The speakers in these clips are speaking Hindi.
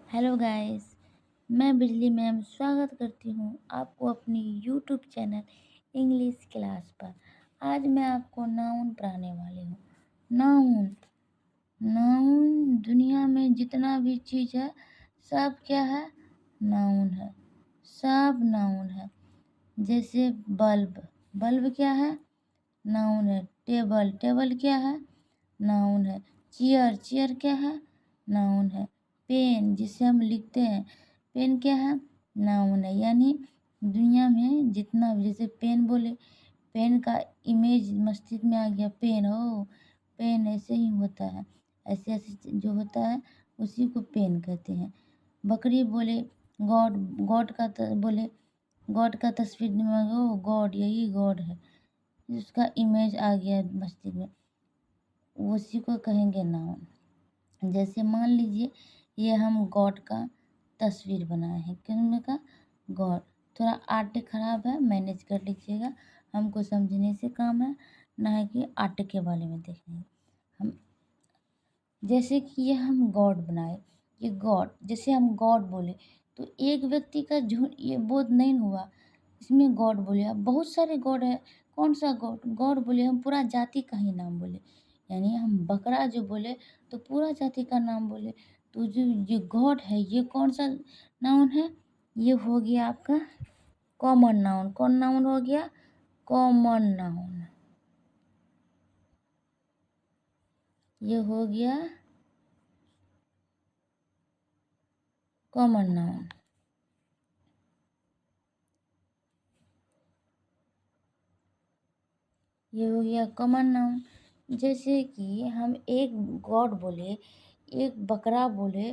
Hello guys. मैं बिजली मैम स्वागत करती हूँ आपको अपनी यूट्यूब चैनल इंग्लिश क्लास पर। आज मैं आपको नाउन पढ़ाने वाली हूँ। नाउन नाउन दुनिया में जितना भी चीज़ है सब क्या है? नाउन है। सब नाउन है। जैसे बल्ब, बल्ब क्या है? नाउन है। टेबल, टेबल क्या है? नाउन है। चेयर, चेयर क्या है? नाउन है। पेन, जिसे हम लिखते हैं, पेन क्या है? नाउन है। यानी दुनिया में जितना भी, जैसे पेन बोले, पेन का इमेज मस्तिष्क में आ गया, पेन हो, पेन ऐसे ही होता है। ऐसे ऐसे जो होता है उसी को पेन कहते हैं। बकरी बोले, गॉड, गॉड का बोले, गॉड का तस्वीर दिमाग हो, गॉड, यही गॉड है, उसका इमेज आ गया मस्तिष्क में, उसी को कहेंगे नाउन। जैसे मान लीजिए ये हम गॉड का तस्वीर बनाए हैं, किसने का? गॉड। थोड़ा आटे खराब है, मैनेज कर लीजिएगा, हमको समझने से काम है, ना है कि आटे के बारे में देखने। हम जैसे कि ये हम गॉड बनाए, ये गॉड, जैसे हम गॉड बोले तो एक व्यक्ति का झूठ ये बोध नहीं हुआ, इसमें गॉड बोले। अब बहुत सारे गॉड है, कौन सा गॉड? गॉड बोले हम पूरा जाति का ही नाम बोले, यानी हम बकरा जो बोले तो पूरा जाति का नाम बोले। तो जो ये गॉड है ये कौन सा नाउन है? ये हो गया आपका कॉमन नाउन। कौन नाउन हो गया? Common noun. ये हो गया कॉमन नाउन। ये हो गया कॉमन नाउन। जैसे कि हम एक गॉड बोले, एक बकरा बोले,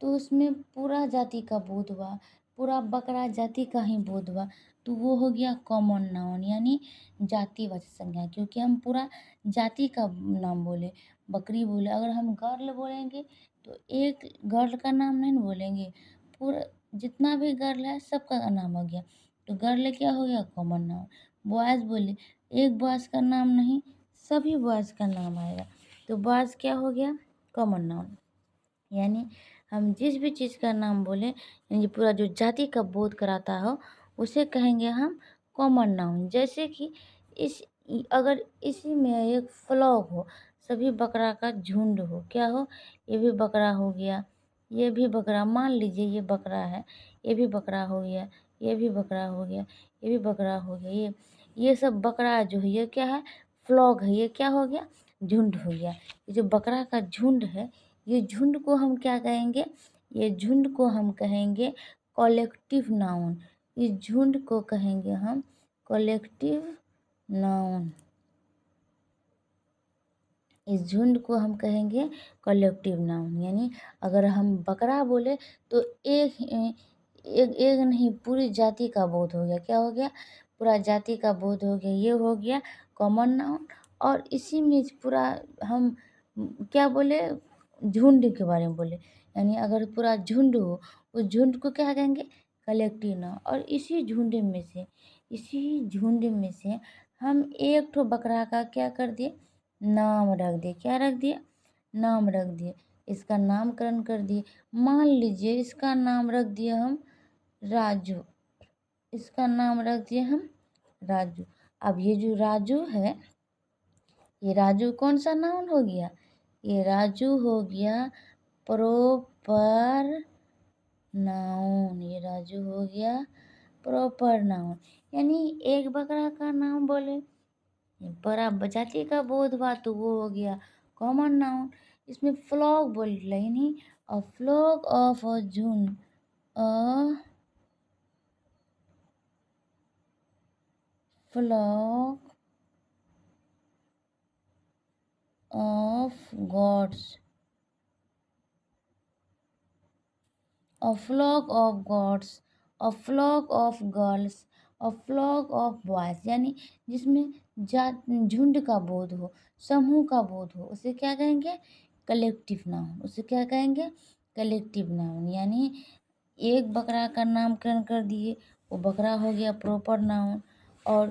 तो उसमें पूरा जाति का बोध हुआ, पूरा बकरा जाति का ही बोध हुआ, तो वो हो गया कॉमन नाउन, यानी जातिवाचक संज्ञा, क्योंकि हम पूरा जाति का नाम बोले। बकरी बोले, अगर हम गर्ल बोलेंगे तो एक गर्ल का नाम नहीं बोलेंगे, पूरा जितना भी गर्ल है सबका नाम हो गया, तो गर्ल क्या हो गया? Common noun. बॉयज़ बोले, एक बॉयज़ का नाम नहीं, सभी बॉयज़ का नाम आएगा, तो बॉयज़ क्या हो गया? Common noun. यानी हम जिस भी चीज़ का नाम बोलें, यानी पूरा जो जाति का बोध कराता हो उसे कहेंगे हम कॉमन नाउन। जैसे कि इस अगर इसी में एक फ्लॉक हो, सभी बकरा का झुंड हो, क्या हो? ये भी बकरा हो गया, ये भी बकरा, मान लीजिए ये बकरा है, ये भी बकरा हो गया, ये भी बकरा हो गया, ये भी बकरा हो गया, ये सब बकरा जो है ये क्या है? फ्लॉक है। ये क्या हो गया? झुंड हो गया। ये जो बकरा का झुंड है, ये झुंड को हम क्या कहेंगे? ये झुंड को हम कहेंगे कलेक्टिव नाउन। इस झुंड को कहेंगे हम कलेक्टिव नाउन। इस झुंड को हम कहेंगे कलेक्टिव नाउन। यानी अगर हम बकरा बोले तो एक एक एक नहीं, पूरी जाति का बोध हो गया। क्या हो गया? पूरा जाति का बोध हो गया। ये हो गया कॉमन नाउन। और इसी में पूरा हम क्या बोले? झुंड के बारे में बोले, यानी अगर पूरा झुंड हो उस झुंड को क्या कहेंगे? Collective noun. और इसी झुंड में से हम एक ठो बकरा का क्या कर दिए? नाम रख दिए। क्या रख दिए? नाम रख दिए। इसका नामकरण कर दिए। मान लीजिए इसका नाम रख दिए हम राजू। इसका नाम रख दिए हम राजू। अब ये जो राजू है, ये राजू कौन सा नाउन हो गया? ये राजू हो गया प्रॉपर नाउन। ये राजू हो गया प्रॉपर नाउन। यानी एक बकरा का नाम बोले, बड़ा जाति का बोध हुआ तो वो हो गया कॉमन नाउन। इसमें फ्लॉक बोल यानी अ फ्लॉक ऑफ अ झुंड, a flock of gods, a flock of gods, a flock of girls, a flock of boys। यानी जिसमें जात झुंड का बोध हो, समूह का बोध हो, उसे क्या कहेंगे? Collective noun. उसे क्या कहेंगे? Collective noun. यानी एक बकरा का नामकरण कर दिए, वो बकरा हो गया प्रॉपर नाउन, और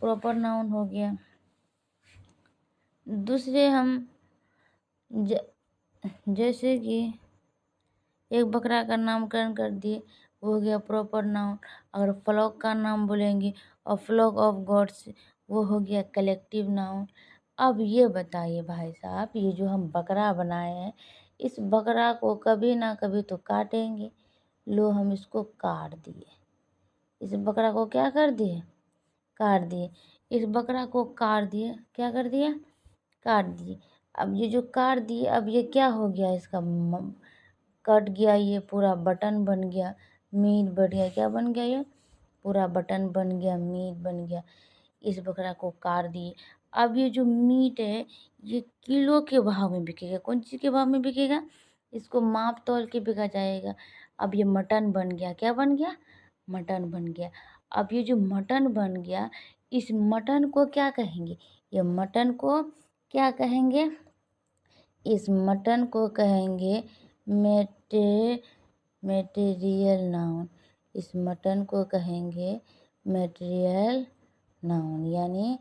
प्रॉपर नाउन हो गया। दूसरे हम जैसे कि एक बकरा का नामकरण कर दिए, वो हो गया प्रॉपर नाउन। अगर फ्लॉक का नाम बोलेंगे और फ्लॉक ऑफ गॉड्स, वो हो गया कलेक्टिव नाउन। अब ये बताइए भाई साहब, ये जो हम बकरा बनाए हैं, इस बकरा को कभी ना कभी तो काटेंगे। लो हम इसको काट दिए। इस बकरा को क्या कर दिए? काट दिए। इस बकरा को काट दिए, क्या कर दिया? काट दिए। अब ये जो काट दिए, अब ये क्या हो गया? इसका कट गया, ये पूरा बटन बन गया, मीट बन गया। क्या बन गया? ये पूरा बटन बन गया, मीट बन गया। इस बकरा को काट दिए। अब ये जो मीट है, ये किलो के भाव में बिकेगा। कौन चीज़ के भाव में बिकेगा? इसको माप तौल के बिका जाएगा। अब ये मटन बन गया। क्या बन गया? मटन बन गया। अब ये जो मटन बन गया, इस मटन को क्या कहेंगे? ये मटन को क्या कहेंगे? इस मटन को कहेंगे मेटेरियल नाउन। इस मटन को कहेंगे मेटेरियल नाउन, यानी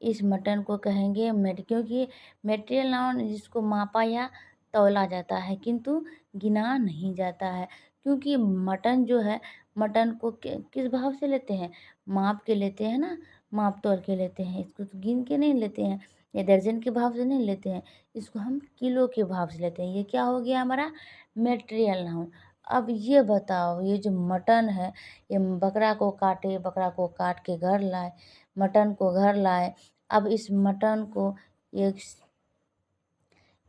इस मटन को कहेंगे क्योंकि मेटेरियल नाउन जिसको मापा या तौला जाता है किंतु गिना नहीं जाता है। क्योंकि मटन जो है, मटन को किस भाव से लेते हैं? माप के लेते हैं ना, माप तौल के लेते हैं। इसको तो गिन के नहीं लेते हैं, या दर्जन के भाव से नहीं लेते हैं, इसको हम किलो के भाव से लेते हैं। ये क्या हो गया हमारा? Material noun. अब ये बताओ, ये जो मटन है, ये बकरा को काटे, बकरा को काट के घर लाए, मटन को घर लाए। अब इस मटन को एक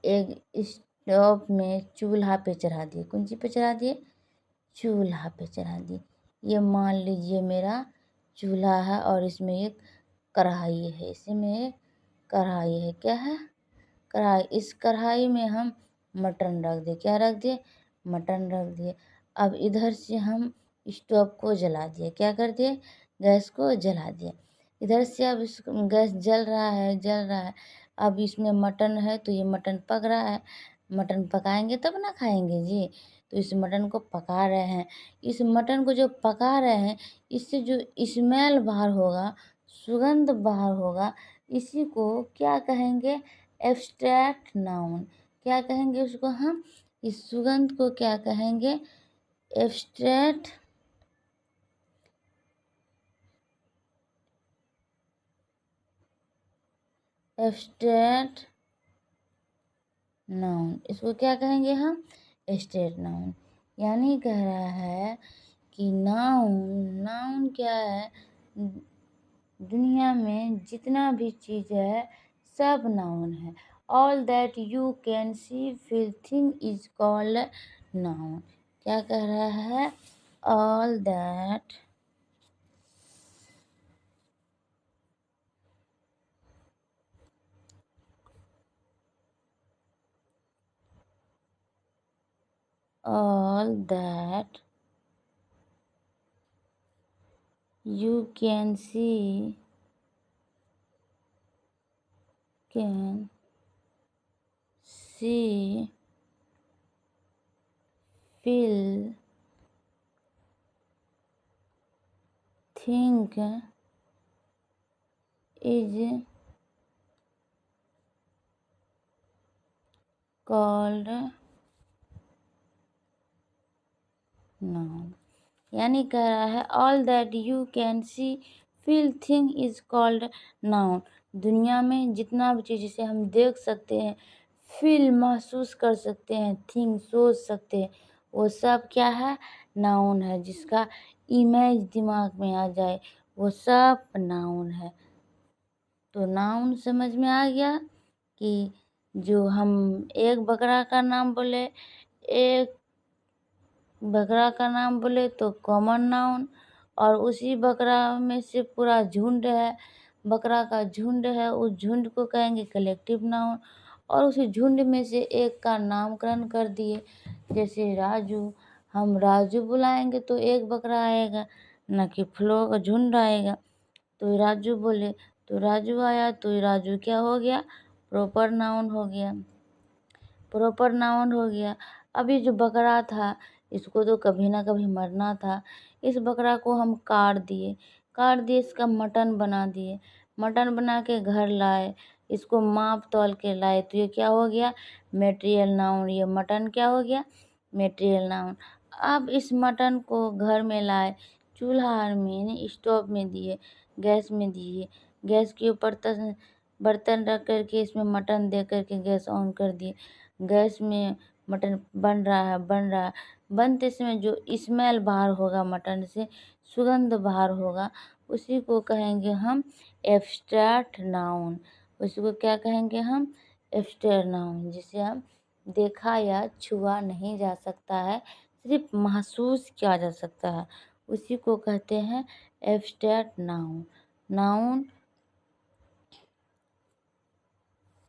एक स्टोव में, चूल्हा पे चढ़ा दिए। कौन सी पे चढ़ा दिए? चूल्हा पे चढ़ा दिए। ये मान लीजिए मेरा चूल्हा है और इसमें एक कढ़ाई है। इसमें एक कढ़ाई है। क्या है? कढ़ाई। इस कढ़ाई में हम मटन रख दिए। क्या रख दिए? मटन रख दिए। अब इधर से हम स्टोव को जला दिए। क्या कर दिए? गैस को जला दिए। इधर से अब इस गैस जल रहा है, जल रहा है। अब इसमें मटन है तो ये मटन पक रहा है। मटन पकाएंगे तब ना खाएंगे जी। तो इस मटन को पका रहे हैं। इस मटन को जो पका रहे हैं, इससे जो स्मेल बाहर होगा, सुगंध बाहर होगा, इसी को क्या कहेंगे? Abstract noun. क्या कहेंगे उसको हम? इस सुगंध को क्या कहेंगे? Abstract abstract noun. इसको क्या कहेंगे हम? Abstract noun. यानी कह रहा है कि नाउन, नाउन क्या है? दुनिया में जितना भी चीज़ है सब नाउन है। All that you can see feel thing is called noun. क्या कह रहा है? All that all that you can see, feel, think is called noun. यानी कह रहा है all that you can see, feel, think is called noun. दुनिया में जितना भी चीज़ जिसे हम देख सकते हैं, फील महसूस कर सकते हैं, थिंक सोच सकते हैं, वो सब क्या है? नाउन है। जिसका इमेज दिमाग में आ जाए वो सब नाउन है। तो नाउन समझ में आ गया कि जो हम एक बकरा का नाम बोले, एक बकरा का नाम बोले तो कॉमन नाउन, और उसी बकरा में से पूरा झुंड है, बकरा का झुंड है, उस झुंड को कहेंगे कलेक्टिव नाउन। और उसी झुंड में से एक का नामकरण कर दिए, जैसे राजू। हम राजू बुलाएंगे तो एक बकरा आएगा, न कि फ्लो का झुंड आएगा। तो राजू बोले तो राजू आया, तो राजू क्या हो गया? प्रॉपर नाउन हो गया। प्रॉपर नाउन हो गया। अब ये जो बकरा था, इसको तो कभी ना कभी मरना था। इस बकरा को हम काट दिए, काट दिए, इसका मटन बना दिए, मटन बना के घर लाए। इसको माप तौल के लाए, तो ये क्या हो गया? Material noun. ये मटन क्या हो गया? Material noun. अब इस मटन को घर में लाए, चूल्हा में यानी स्टोव में दिए, गैस में दिए, गैस के ऊपर बर्तन रख कर के इसमें मटन दे कर के गैस ऑन कर दिए। गैस में मटन बन रहा है, बन रहा है। बनते समय जो स्मेल बाहर होगा मटन से, सुगंध बाहर होगा, उसी को कहेंगे हम एब्स्ट्रैक्ट नाउन। उसी को क्या कहेंगे हम? एब्स्ट्रैक्ट नाउन, जिसे हम देखा या छुआ नहीं जा सकता है, सिर्फ महसूस किया जा सकता है, उसी को कहते हैं एब्स्ट्रैक्ट नाउन। नाउन